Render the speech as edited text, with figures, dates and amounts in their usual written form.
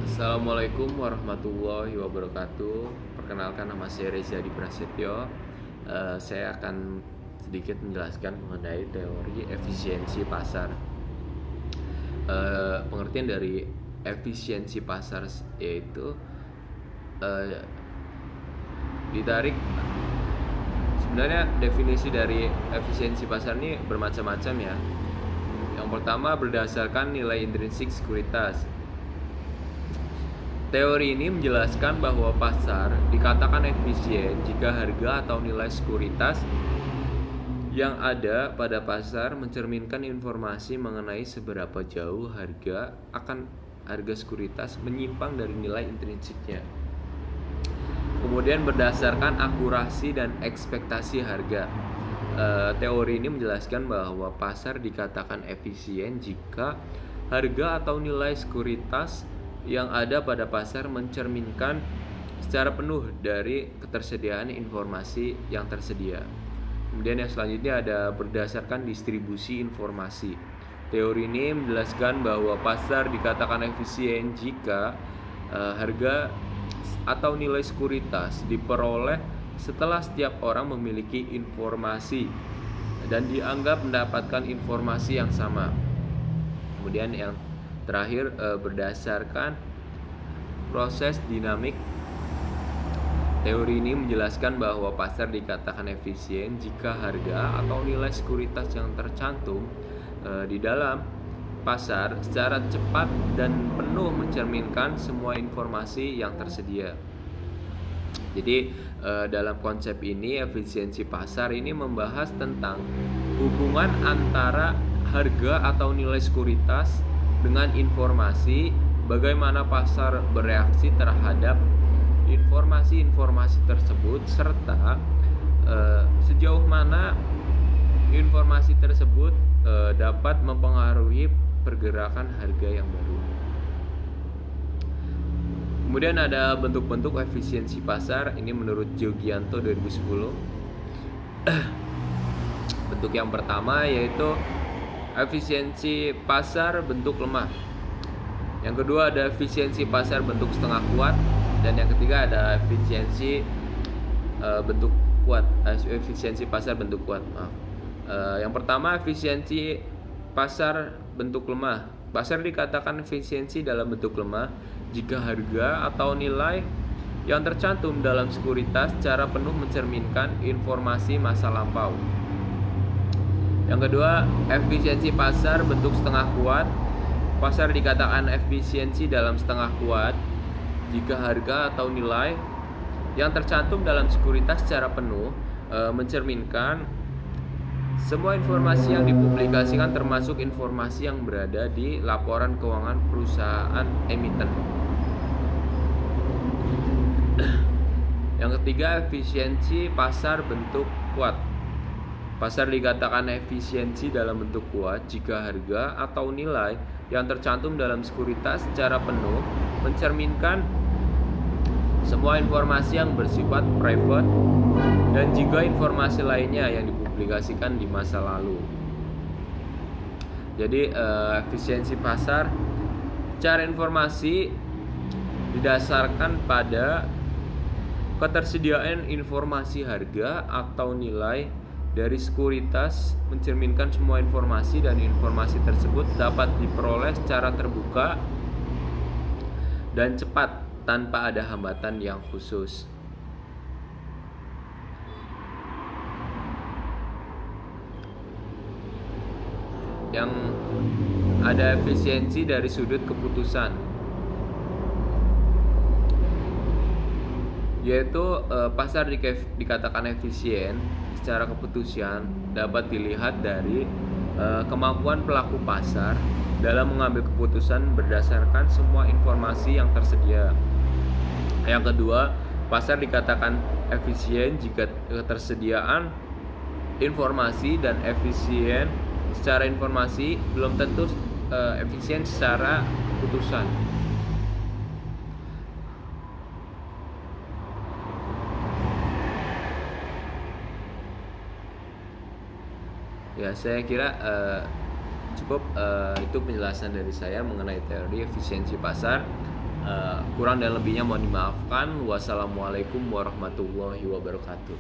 Assalamualaikum warahmatullahi wabarakatuh. Perkenalkan, nama saya Reza Di Prasetyo. Saya akan sedikit menjelaskan mengenai teori efisiensi pasar. Pengertian dari efisiensi pasar yaitu ditarik. Sebenarnya definisi dari efisiensi pasar ini bermacam-macam ya. Yang pertama, berdasarkan nilai intrinsik sekuritas. Teori ini menjelaskan bahwa pasar dikatakan efisien jika harga atau nilai sekuritas yang ada pada pasar mencerminkan informasi mengenai seberapa jauh harga sekuritas menyimpang dari nilai intrinsiknya. Kemudian berdasarkan akurasi dan ekspektasi harga. Teori ini menjelaskan bahwa pasar dikatakan efisien jika harga atau nilai sekuritas yang ada pada pasar mencerminkan secara penuh dari ketersediaan informasi yang tersedia. Kemudian yang selanjutnya ada berdasarkan distribusi informasi. Teori ini menjelaskan bahwa pasar dikatakan efisien jika harga atau nilai sekuritas diperoleh setelah setiap orang memiliki informasi dan dianggap mendapatkan informasi yang sama. Kemudian yang terakhir, berdasarkan proses dinamik. Teori ini menjelaskan bahwa pasar dikatakan efisien jika harga atau nilai sekuritas yang tercantum di dalam pasar secara cepat dan penuh mencerminkan semua informasi yang tersedia. Jadi dalam konsep ini, efisiensi pasar ini membahas tentang hubungan antara harga atau nilai sekuritas dengan informasi, bagaimana pasar bereaksi terhadap informasi-informasi tersebut, serta sejauh mana informasi tersebut dapat mempengaruhi pergerakan harga yang baru. Kemudian ada bentuk-bentuk efisiensi pasar. Ini menurut Giogianto 2010. Bentuk yang pertama yaitu efisiensi pasar bentuk lemah. Yang kedua ada efisiensi pasar bentuk setengah kuat, dan yang ketiga ada efisiensi bentuk kuat. Efisiensi pasar bentuk kuat. Yang pertama, efisiensi pasar bentuk lemah. Pasar dikatakan efisiensi dalam bentuk lemah jika harga atau nilai yang tercantum dalam sekuritas secara penuh mencerminkan informasi masa lampau. Yang kedua, efisiensi pasar bentuk setengah kuat. Pasar dikatakan efisiensi dalam setengah kuat jika harga atau nilai yang tercantum dalam sekuritas secara penuh mencerminkan semua informasi yang dipublikasikan, termasuk informasi yang berada di laporan keuangan perusahaan emiten. Yang ketiga, efisiensi pasar bentuk kuat. Pasar dikatakan efisiensi dalam bentuk kuat jika harga atau nilai yang tercantum dalam sekuritas secara penuh mencerminkan semua informasi yang bersifat private dan juga informasi lainnya yang dipublikasikan di masa lalu. Jadi efisiensi pasar secara informasi didasarkan pada ketersediaan informasi harga atau nilai dari sekuritas, mencerminkan semua informasi, dan informasi tersebut dapat diperoleh secara terbuka dan cepat tanpa ada hambatan yang khusus. Yang ada efisiensi dari sudut keputusan, yaitu pasar dikatakan efisien secara keputusan dapat dilihat dari kemampuan pelaku pasar dalam mengambil keputusan berdasarkan semua informasi yang tersedia. Yang kedua, pasar dikatakan efisien jika ketersediaan informasi dan efisien secara informasi belum tentu efisien secara keputusan. Ya, saya kira cukup itu penjelasan dari saya mengenai teori efisiensi pasar. Kurang dan lebihnya mohon dimaafkan. Wassalamualaikum warahmatullahi wabarakatuh.